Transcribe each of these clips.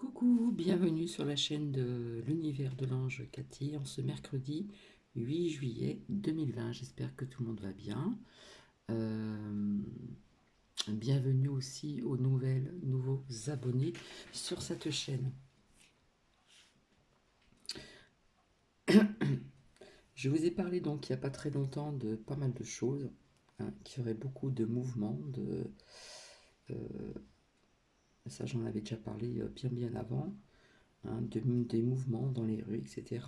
Coucou, bienvenue sur la chaîne de l'univers de l'ange Cathy en ce mercredi 8 juillet 2020. J'espère que tout le monde va bien. Euh, Bienvenue aussi aux nouveaux abonnés sur cette chaîne. Je vous ai parlé donc il n'y a pas très longtemps de pas mal de choses, hein, qui auraient beaucoup de mouvements, ça j'en avais déjà parlé bien avant, hein, des mouvements dans les rues, etc.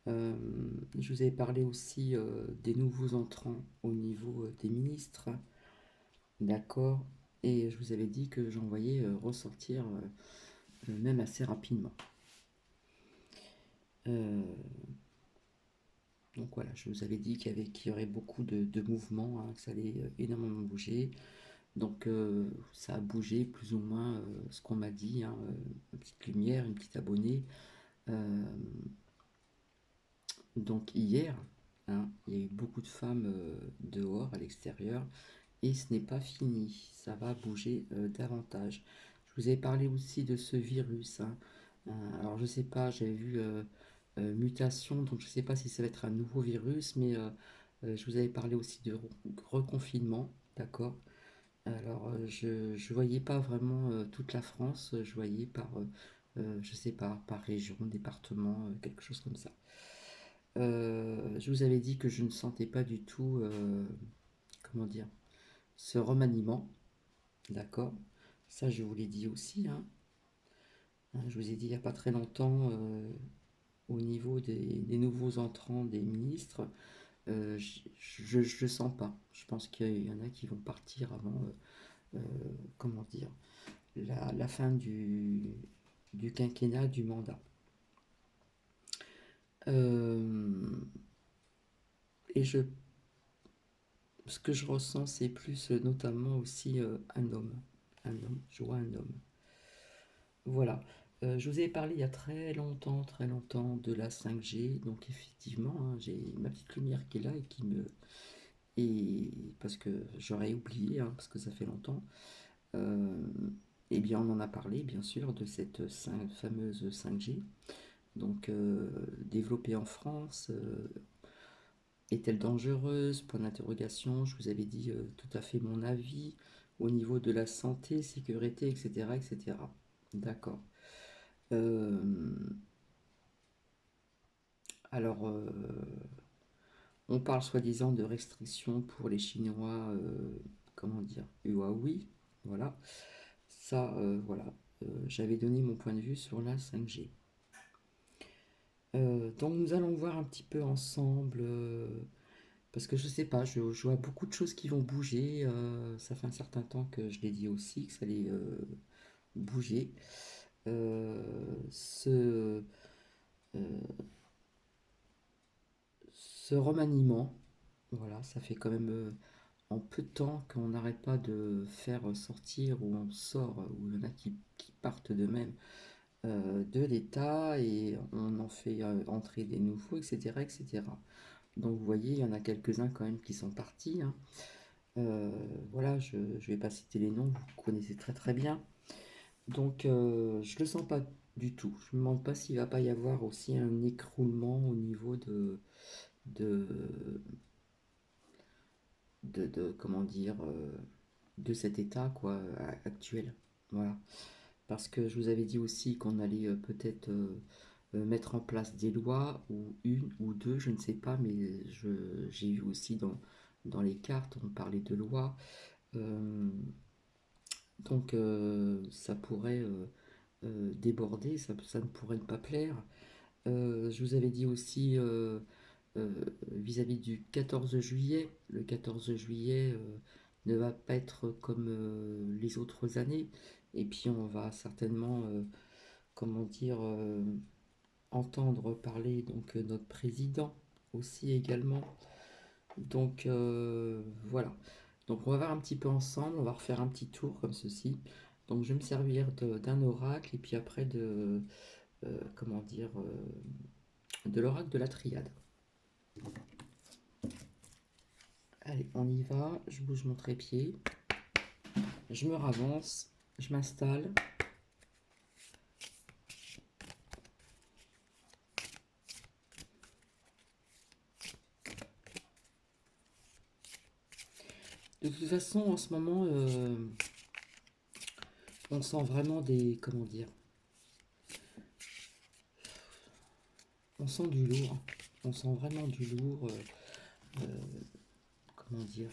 Euh, je vous avais parlé aussi des nouveaux entrants au niveau des ministres, d'accord, et je vous avais dit que j'en voyais ressortir même assez rapidement. Euh, donc voilà, je vous avais dit qu'il y aurait beaucoup de mouvements, hein, que ça allait énormément bouger. Donc ça a bougé plus ou moins ce qu'on m'a dit, hein, une petite lumière, une petite abonnée. Euh, donc hier, hein, il y a eu beaucoup de femmes dehors, à l'extérieur. Et ce n'est pas fini, ça va bouger davantage. Je vous avais parlé aussi de ce virus, hein. Alors je sais pas, j'avais vu mutation, donc je sais pas si ça va être un nouveau virus, mais je vous avais parlé aussi de reconfinement, d'accord? Alors je voyais pas vraiment toute la France, je voyais je sais pas, par région, département, quelque chose comme ça. Je vous avais dit que je ne sentais pas du tout, comment dire, ce remaniement. D'accord. Ça, je vous l'ai dit aussi, hein. Je vous ai dit il n'y a pas très longtemps, au niveau des nouveaux entrants des ministres, je ne le sens pas. Je pense qu'il y en a qui vont partir avant, comment dire, la fin du quinquennat, du mandat. Euh, et ce que je ressens, c'est plus notamment aussi un homme. Un homme, je vois un homme. Voilà. Je vous ai parlé il y a très longtemps de la 5G. Donc effectivement, hein, j'ai ma petite lumière qui est là et qui me... Et parce que j'aurais oublié, hein, parce que ça fait longtemps. Euh, eh bien, on en a parlé, bien sûr, de cette fameuse 5G. Donc, développée en France, est-elle dangereuse? Point d'interrogation. Je vous avais dit tout à fait mon avis au niveau de la santé, sécurité, etc., etc. D'accord. Euh, alors, on parle soi-disant de restrictions pour les Chinois, comment dire, Huawei, voilà. Ça, voilà. J'avais donné mon point de vue sur la 5G. Donc nous allons voir un petit peu ensemble, parce que je sais pas, je vois beaucoup de choses qui vont bouger. Ça fait un certain temps que je l'ai dit aussi, que ça allait bouger. Euh, ce, euh, Ce remaniement, voilà, ça fait quand même en peu de temps qu'on n'arrête pas de faire sortir ou on sort, ou il y en a qui partent d'eux-mêmes de l'État et on en fait entrer des nouveaux, etc., etc. Donc vous voyez, il y en a quelques-uns quand même qui sont partis, hein. Voilà, je ne vais pas citer les noms, vous connaissez très très bien. Donc je le sens pas du tout. Je me demande pas s'il va pas y avoir aussi un écroulement au niveau de, comment dire, de cet état quoi actuel. Voilà. Parce que je vous avais dit aussi qu'on allait peut-être mettre en place des lois, ou une ou deux, je ne sais pas, mais j'ai eu aussi dans les cartes, on parlait de lois. Euh, donc ça pourrait déborder, ça ne pourrait ne pas plaire. Je vous avais dit aussi euh, vis-à-vis du 14 juillet, le 14 juillet ne va pas être comme les autres années. Et puis on va certainement, comment dire, entendre parler donc notre président aussi également. Donc voilà. Donc on va voir un petit peu ensemble, on va refaire un petit tour comme ceci. Donc je vais me servir d'un oracle et puis après comment dire, de l'oracle de la triade. Allez, on y va, je bouge mon trépied, je me ravance, je m'installe De toute façon, en ce moment, on sent vraiment des, comment dire, on sent du lourd. On sent vraiment du lourd. Comment dire,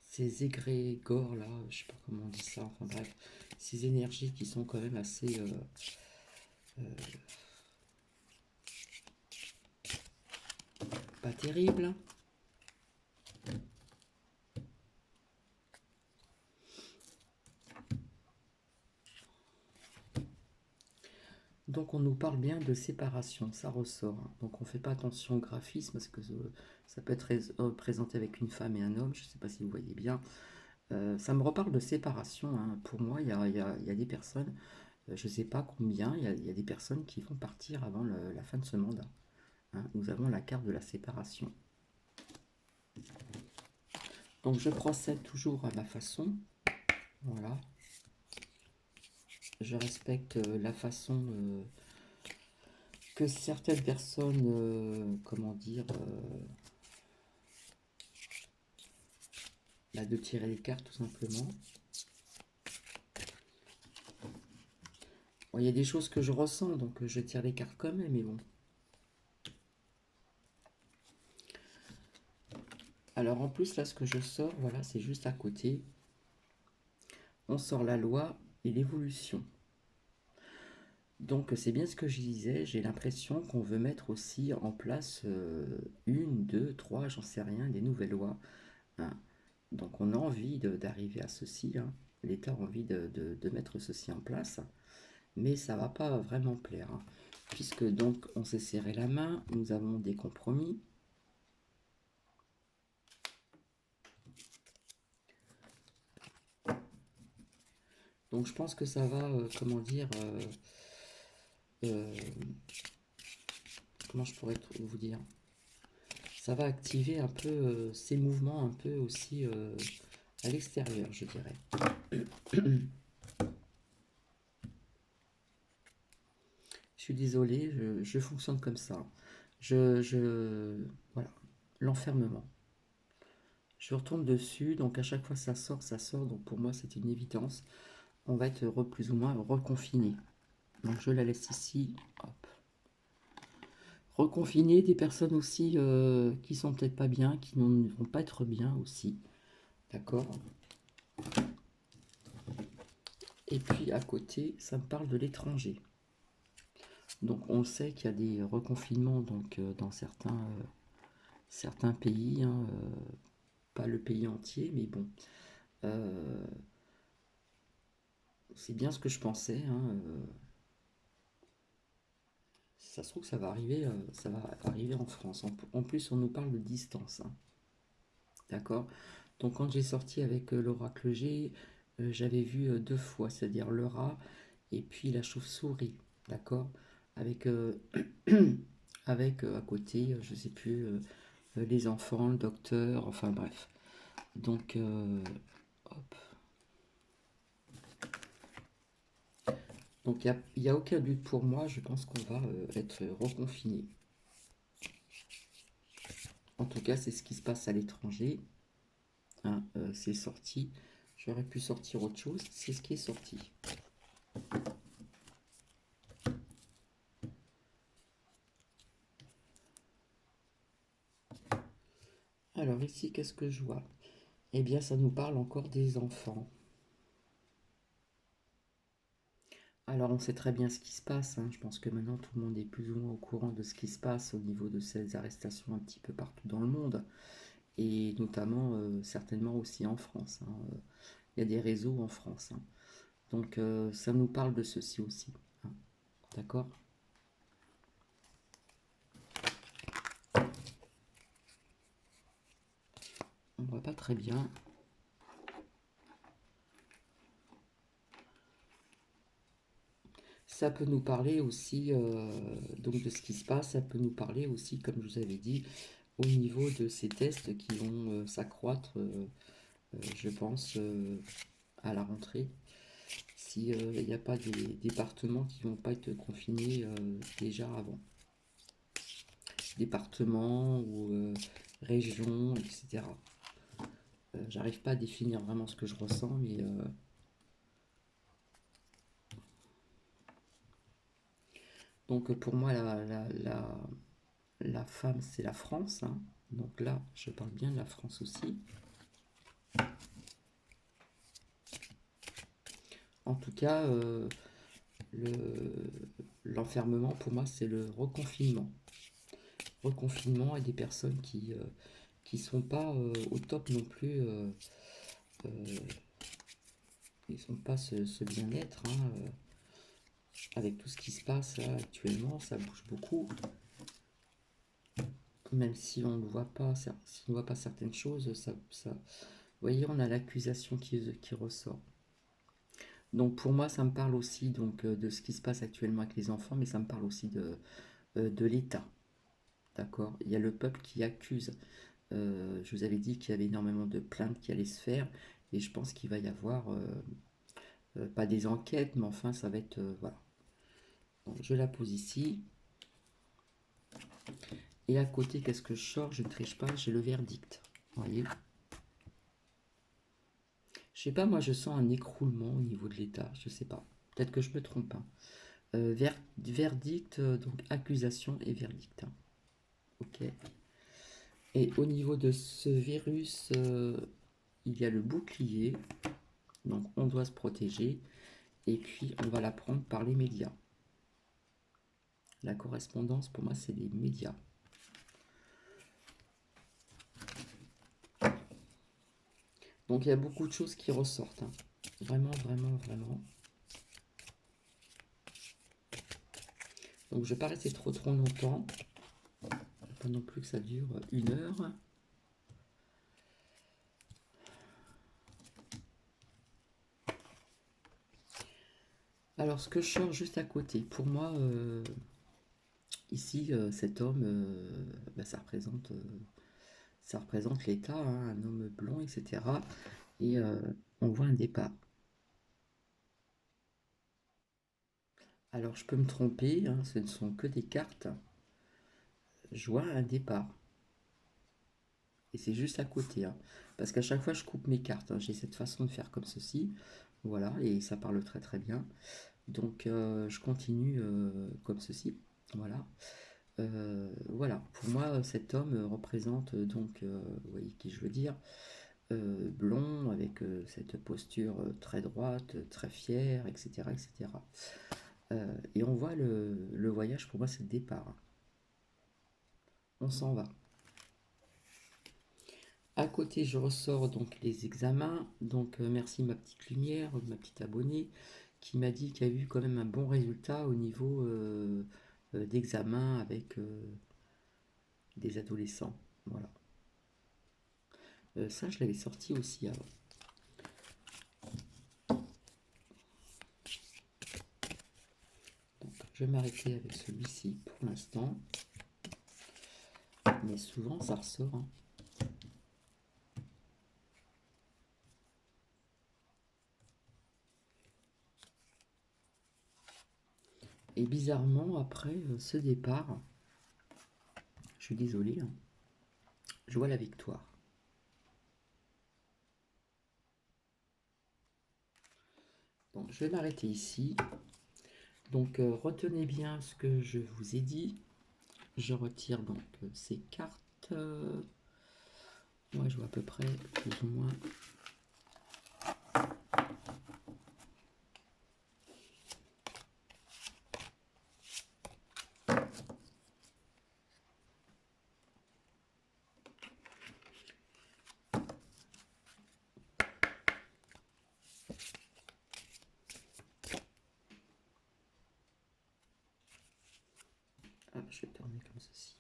ces égrégores là, je sais pas comment on dit ça, enfin bref, ces énergies qui sont quand même assez pas terribles. Donc on nous parle bien de séparation, ça ressort, hein. Donc on fait pas attention au graphisme parce que ça peut être représenté avec une femme et un homme, je sais pas si vous voyez bien. Ça me reparle de séparation, hein. Pour moi, il y a des personnes, je sais pas combien, il y a des personnes qui vont partir avant la fin de ce mandat, hein. Nous avons la carte de la séparation. Donc je procède toujours à ma façon. Voilà. Je respecte la façon que certaines personnes, comment dire, là, de tirer les cartes tout simplement. Bon, il y a des choses que je ressens, donc je tire les cartes quand même, mais bon. Alors en plus, là, ce que je sors, voilà, c'est juste à côté. On sort la loi et l'évolution. Donc c'est bien ce que je disais, j'ai l'impression qu'on veut mettre aussi en place une, deux, trois, j'en sais rien, des nouvelles lois, hein. Donc on a envie d'arriver à ceci, hein. L'État a envie de mettre ceci en place, mais ça va pas vraiment plaire, hein. Puisque donc on s'est serré la main, nous avons des compromis. Donc je pense que ça va, comment dire, euh, comment je pourrais vous dire, ça va activer un peu ces mouvements un peu aussi à l'extérieur, je dirais. Je suis désolé, je fonctionne comme ça. Voilà, l'enfermement. Je retourne dessus, donc à chaque fois ça sort, ça sort. Donc pour moi c'est une évidence. On va être plus ou moins reconfiné. Donc je la laisse ici. Hop. Reconfiner des personnes aussi qui sont peut-être pas bien, qui ne vont pas être bien aussi. D'accord. Et puis à côté, ça me parle de l'étranger. Donc on sait qu'il y a des reconfinements donc, dans certains pays, hein, pas le pays entier, mais bon. Euh, c'est bien ce que je pensais, hein, ça se trouve que ça va arriver en France. En plus, on nous parle de distance, hein. D'accord. Donc quand j'ai sorti avec l'oracle G, j'avais vu deux fois, c'est-à-dire le rat et puis la chauve-souris. D'accord. Avec, avec à côté, je sais plus, les enfants, le docteur, enfin bref. Donc, hop. Donc il n'y a aucun doute pour moi, je pense qu'on va être reconfiné. En tout cas, c'est ce qui se passe à l'étranger, hein, c'est sorti. J'aurais pu sortir autre chose, c'est ce qui est sorti. Alors ici, qu'est-ce que je vois? Eh bien, ça nous parle encore des enfants. Alors, on sait très bien ce qui se passe, hein. Je pense que maintenant, tout le monde est plus ou moins au courant de ce qui se passe au niveau de ces arrestations un petit peu partout dans le monde, et notamment, certainement aussi en France, hein. Il y a des réseaux en France, hein. Donc, ça nous parle de ceci aussi, hein. D'accord? On voit pas très bien. Ça peut nous parler aussi donc de ce qui se passe, ça peut nous parler aussi, comme je vous avais dit, au niveau de ces tests qui vont s'accroître, je pense, à la rentrée. S'il n'y a pas des départements qui vont pas être confinés déjà avant. Départements ou régions, etc. J'arrive pas à définir vraiment ce que je ressens, mais donc pour moi la femme c'est la France, hein. Donc là je parle bien de la France aussi. En tout cas, l'enfermement pour moi c'est le reconfinement. Reconfinement et des personnes qui sont pas au top non plus. Euh, Ils sont pas ce bien-être, hein, avec tout ce qui se passe là, actuellement, ça bouge beaucoup. Même si on ne voit pas, si on ne voit pas certaines choses, vous voyez, on a l'accusation qui ressort. Donc pour moi, ça me parle aussi donc de ce qui se passe actuellement avec les enfants, mais ça me parle aussi de l'État. D'accord? Il y a le peuple qui accuse. Je vous avais dit qu'il y avait énormément de plaintes qui allaient se faire, et je pense qu'il va y avoir pas des enquêtes, mais enfin ça va être voilà. Donc, je la pose ici. Et à côté, qu'est-ce que je sors? Je ne triche pas, j'ai le verdict. Vous voyez? Je sais pas, moi je sens un écroulement au niveau de l'État, je sais pas. Peut-être que je me trompe, hein. Verdict, donc accusation et verdict, hein. Ok. Et au niveau de ce virus, il y a le bouclier, donc on doit se protéger. Et puis on va l'apprendre par les médias. La correspondance, pour moi, c'est les médias. Donc il y a beaucoup de choses qui ressortent, hein. Vraiment, vraiment, vraiment. Donc je ne vais pas rester trop longtemps. Pas non plus que ça dure 1 heure. Alors ce que je change juste à côté, pour moi, ici, cet homme, bah, ça représente l'État, hein, un homme blond, etc. Et on voit un départ. Alors je peux me tromper, hein, ce ne sont que des cartes. Je vois un départ. Et c'est juste à côté, hein. Parce qu'à chaque fois, je coupe mes cartes, hein. J'ai cette façon de faire comme ceci. Voilà, et ça parle très très bien. Donc, je continue comme ceci. Voilà. Voilà. Pour moi, cet homme représente donc, vous voyez qui je veux dire, blond, avec cette posture très droite, très fière, etc. etc. Et on voit le voyage, pour moi, c'est le départ, hein. On s'en va. À côté, je ressors donc les examens. Donc, merci ma petite lumière, ma petite abonnée, qui m'a dit qu'il y a eu quand même un bon résultat au niveau d'examen avec des adolescents. Voilà. Ça, je l'avais sorti aussi avant. Donc, je vais m'arrêter avec celui-ci pour l'instant. Mais souvent, ça ressort, hein. Et bizarrement, après ce départ, je suis désolé, hein, je vois la victoire. Donc, je vais m'arrêter ici. Donc, retenez bien ce que je vous ai dit. Je retire donc ces cartes. Moi, je vois à peu près, plus ou moins. Ah, je vais tourner comme ceci.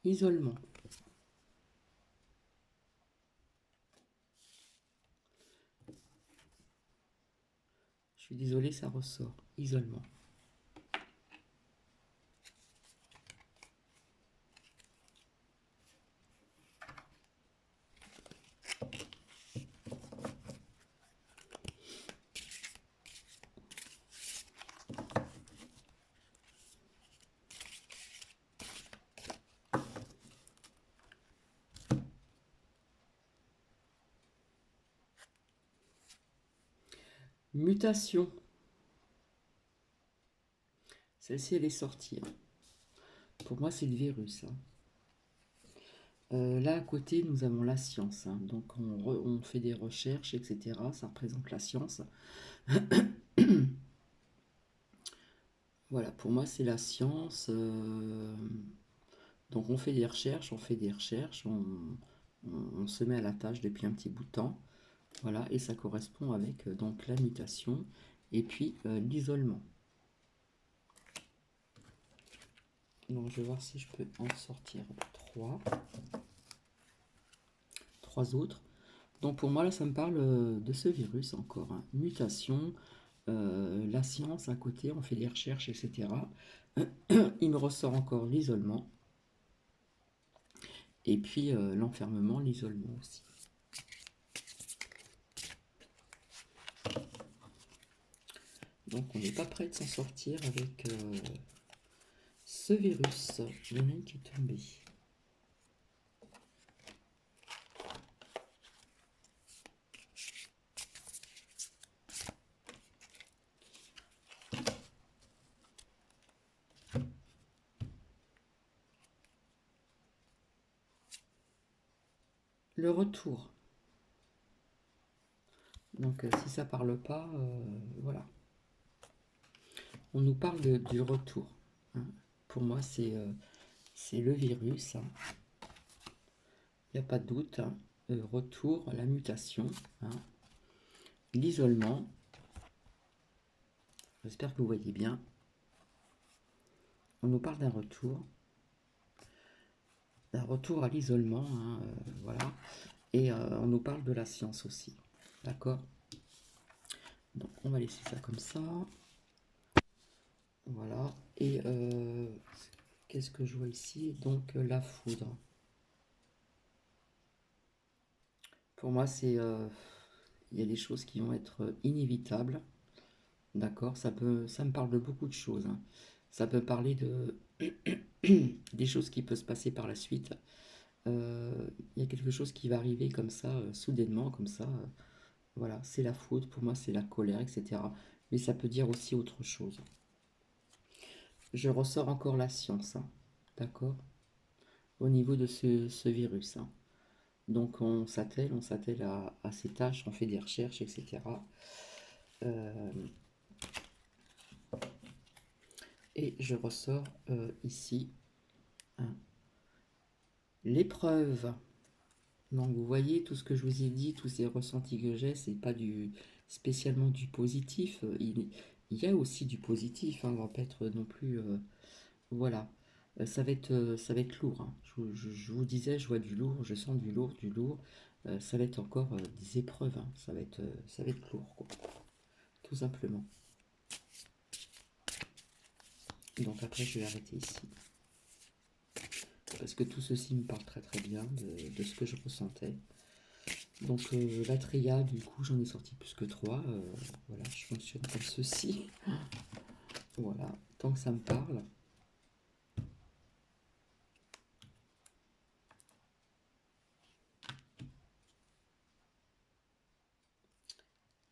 Isolement. Je suis désolée, ça ressort. Isolement. Mutation. Celle-ci, elle est sortie. Pour moi, c'est le virus. Là, à côté, nous avons la science. Donc, on fait des recherches, etc. Ça représente la science. Voilà, pour moi, c'est la science. Donc, on fait des recherches, on se met à la tâche depuis un petit bout de temps. Voilà, et ça correspond avec donc la mutation et puis l'isolement. Donc, je vais voir si je peux en sortir trois autres. Donc, pour moi, là, ça me parle de ce virus encore. Mutation, la science à côté, on fait des recherches, etc. Il me ressort encore l'isolement. Et puis l'enfermement, l'isolement aussi. Donc on n'est pas prêt de s'en sortir avec ce virus. Il y en a une qui est tombée. Le retour. Donc si ça parle pas, voilà. On nous parle du retour. Pour moi, c'est le virus. Il n'y a pas de doute. Le retour, la mutation, l'isolement. J'espère que vous voyez bien. On nous parle d'un retour à l'isolement, voilà. Et on nous parle de la science aussi. D'accord? Donc on va laisser ça comme ça. Voilà. Et qu'est-ce que je vois ici? Donc la foudre. Pour moi, c'est il y a des choses qui vont être inévitables. D'accord? Ça me parle de beaucoup de choses. Ça peut parler de des choses qui peuvent se passer par la suite. Il y a quelque chose qui va arriver comme ça, soudainement, comme ça. Voilà, c'est la faute, pour moi c'est la colère, etc. Mais ça peut dire aussi autre chose. Je ressors encore la science, d'accord? Au niveau de ce virus. Donc on s'attelle à ces tâches, on fait des recherches, etc. Et je ressors ici l'épreuve. Donc vous voyez tout ce que je vous ai dit, tous ces ressentis que j'ai, c'est pas spécialement du positif. Il y a aussi du positif, on va pas être non plus, voilà. Ça va être lourd. Je vous disais, je vois du lourd, je sens du lourd, du lourd. Ça va être encore des épreuves. Ça va être lourd, quoi. Tout simplement. Donc après, je vais arrêter ici. Parce que tout ceci me parle très très bien de ce que je ressentais. Donc la triade, du coup, j'en ai sorti plus que 3. Voilà, je fonctionne comme ceci. Voilà, tant que ça me parle.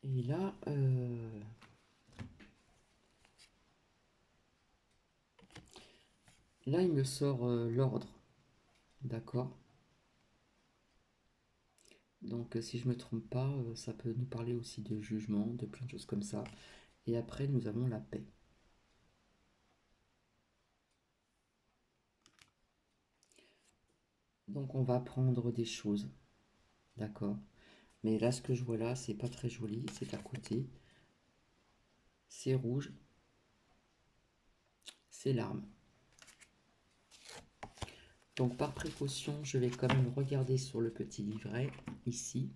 Et là, il me sort l'ordre. D'accord? Donc si je me trompe pas, ça peut nous parler aussi de jugement, de plein de choses comme ça. Et après, nous avons la paix. Donc on va apprendre des choses. D'accord? Mais là, ce que je vois là, c'est pas très joli. C'est à côté. C'est rouge. C'est l'arme. Donc par précaution, je vais quand même regarder sur le petit livret, ici.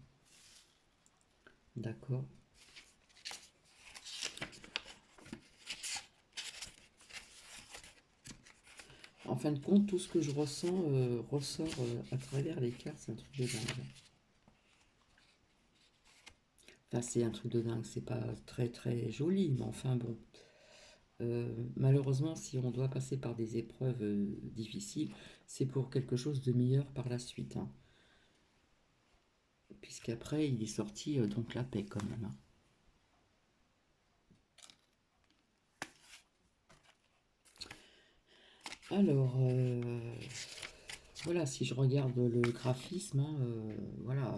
D'accord. En fin de compte, tout ce que je ressens ressort à travers les cartes, c'est un truc de dingue. Enfin, c'est un truc de dingue, c'est pas très très joli, mais enfin bon. Malheureusement, si on doit passer par des épreuves difficiles, c'est pour quelque chose de meilleur par la suite, hein. Puisqu'après, il est sorti donc la paix quand même, hein. Alors, voilà, si je regarde le graphisme, hein, voilà,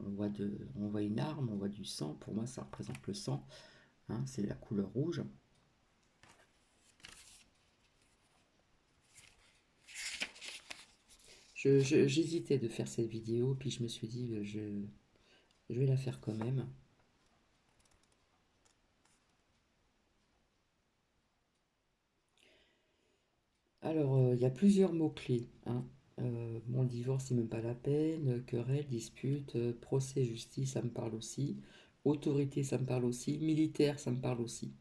on voit une arme, on voit du sang. Pour moi, ça représente le sang, hein, c'est la couleur rouge. J'hésitais de faire cette vidéo, puis je me suis dit, je vais la faire quand même. Alors, il y a plusieurs mots-clés, hein. Bon, le divorce, c'est même pas la peine. Querelle, dispute, procès, justice, ça me parle aussi. Autorité, ça me parle aussi. Militaire, ça me parle aussi.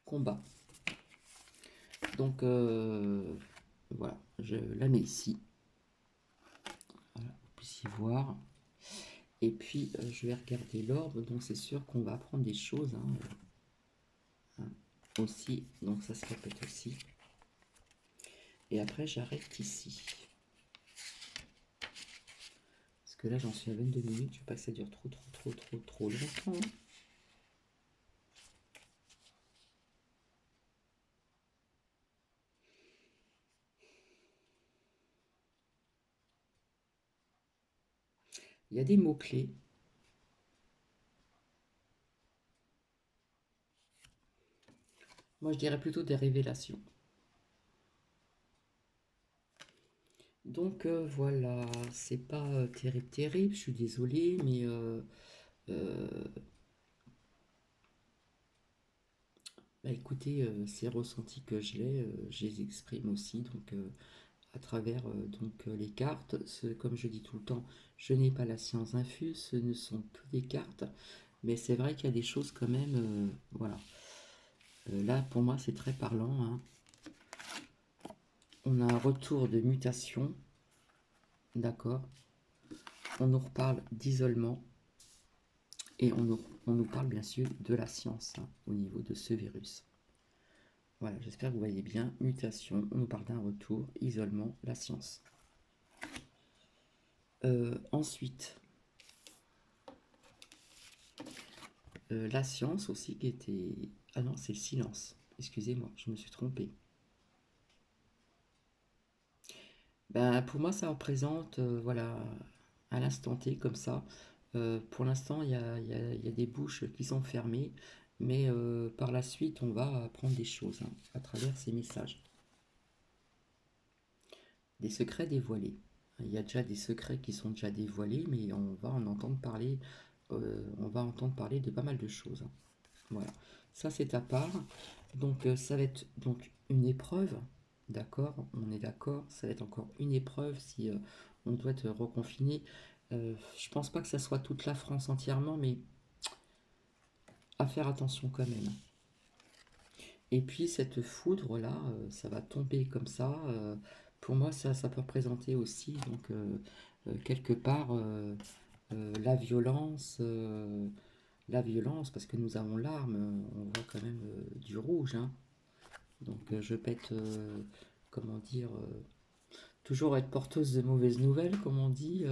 Combat. Donc, voilà, je la mets ici. Voilà, vous puissiez voir. Et puis, je vais regarder l'ordre. Donc, c'est sûr qu'on va apprendre des choses, hein, aussi. Donc, ça se répète aussi. Et après, j'arrête ici. Parce que là, j'en suis à 22 minutes. Je ne veux pas que ça dure trop longtemps, hein. Il y a des mots-clés. Moi, je dirais plutôt des révélations. Donc, voilà, c'est pas terrible, je suis désolée, mais euh, bah, écoutez, ces ressentis que je les exprime aussi, donc à travers les cartes. Comme je dis tout le temps, je n'ai pas la science infuse, ce ne sont que des cartes, mais c'est vrai qu'il y a des choses quand même, voilà. Là, pour moi, c'est très parlant, hein. On a un retour de mutation, d'accord. On nous reparle d'isolement et on nous parle bien sûr de la science, hein, au niveau de ce virus. Voilà, j'espère que vous voyez bien. Mutation, on nous parle d'un retour, isolement, la science. Ensuite, la science aussi qui était... Ah non, c'est le silence. Excusez-moi, je me suis trompé. Ben, pour moi, ça représente, voilà, à l'instant T, comme ça. Pour l'instant, il y a des bouches qui sont fermées, mais par la suite, on va apprendre des choses, hein, à travers ces messages. Des secrets dévoilés. Il y a déjà des secrets qui sont déjà dévoilés, mais on va en entendre parler, on va entendre parler de pas mal de choses, hein. Voilà, ça c'est à part. Donc ça va être donc une épreuve, d'accord, on est d'accord, ça va être encore une épreuve si on doit être reconfiné. Je pense pas que ça soit toute la France entièrement, mais à faire attention quand même. Et puis cette foudre là, ça va tomber comme ça. Pour moi, ça peut représenter aussi donc quelque part la violence, parce que nous avons l'arme, on voit quand même du rouge, hein. Donc je peux être, comment dire, toujours être porteuse de mauvaises nouvelles, comme on dit,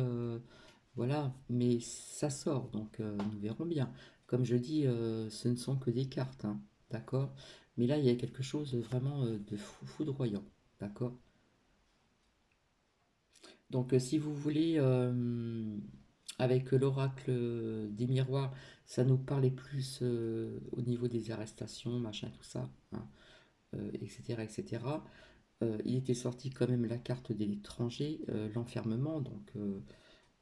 voilà, mais ça sort, donc nous verrons bien. Comme je dis, ce ne sont que des cartes, hein, d'accord? Mais là, il y a quelque chose vraiment de foudroyant, d'accord? Donc si vous voulez, avec l'oracle des miroirs, ça nous parlait plus au niveau des arrestations, machin, tout ça, hein, etc., etc. Il était sorti quand même la carte de l'étranger, l'enfermement, donc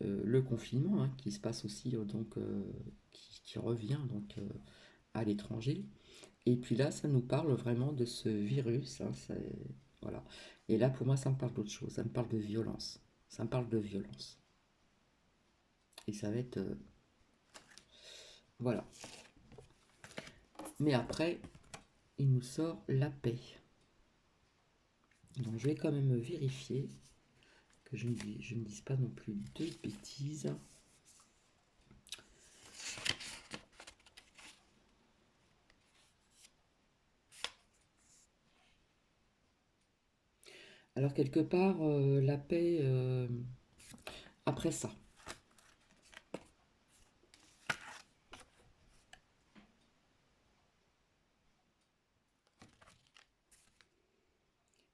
le confinement, hein, qui se passe aussi, qui revient donc à l'étranger. Et puis là, ça nous parle vraiment de ce virus, hein, Voilà. Et là, pour moi, ça me parle d'autre chose. Ça me parle de violence. Ça me parle de violence. Et ça va être... voilà. Mais après, il nous sort la paix. Donc je vais quand même vérifier que je ne dise pas non plus de bêtises. Alors quelque part, la paix après ça.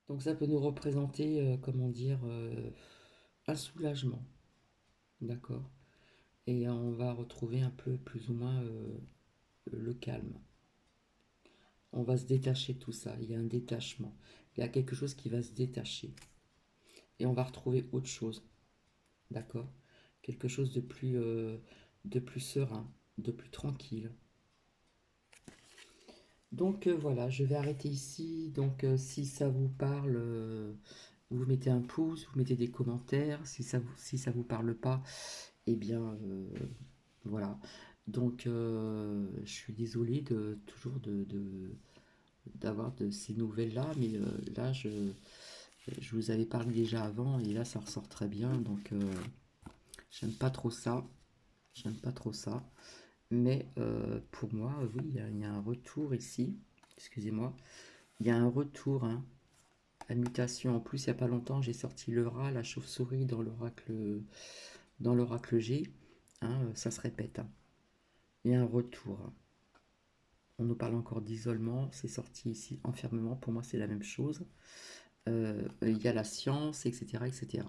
Donc ça peut nous représenter, comment dire, un soulagement, d'accord? Et on va retrouver un peu plus ou moins le calme. On va se détacher de tout ça. Il y a un détachement. Il y a quelque chose qui va se détacher. Et on va retrouver autre chose, d'accord? Quelque chose de plus serein, de plus tranquille. Donc voilà, je vais arrêter ici. Donc si ça vous parle, vous mettez un pouce, vous mettez des commentaires. Si ça vous parle pas, eh bien voilà. Donc je suis désolé de toujours d'avoir de ces nouvelles-là, mais là je vous avais parlé déjà avant et là ça ressort très bien. Donc j'aime pas trop ça. J'aime pas trop ça. Mais pour moi, oui, il y a un retour ici. Excusez-moi. Il y a un retour, hein, à mutation. En plus, il n'y a pas longtemps, j'ai sorti le rat, la chauve-souris dans l'oracle G. Hein, ça se répète, hein. Il y a un retour, hein. On nous parle encore d'isolement. C'est sorti ici, enfermement. Pour moi, c'est la même chose. Il y a la science, etc. etc.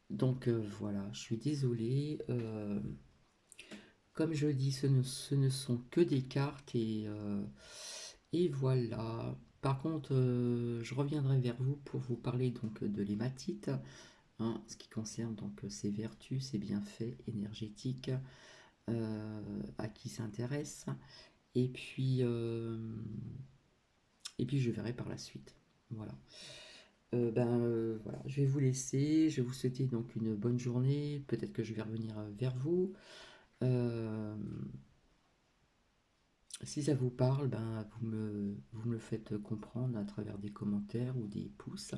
Donc voilà, je suis désolé. Comme je dis, ce ne sont que des cartes et voilà. Par contre, je reviendrai vers vous pour vous parler donc de l'hématite, hein, ce qui concerne donc ses vertus, ses bienfaits énergétiques, à qui s'intéresse, et puis euh, et puis je verrai par la suite. Voilà. Voilà, je vais vous laisser. Je vais vous souhaiter donc une bonne journée. Peut-être que je vais revenir vers vous. Euh, Si ça vous parle, vous me le faites comprendre à travers des commentaires ou des pouces.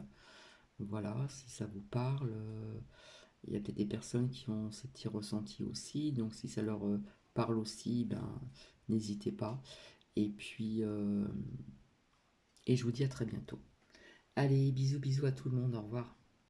Voilà, si ça vous parle, il y a peut-être des personnes qui ont ces petits ressentis aussi, donc si ça leur parle aussi, n'hésitez pas. Et puis, et je vous dis à très bientôt. Allez, bisous bisous à tout le monde, au revoir.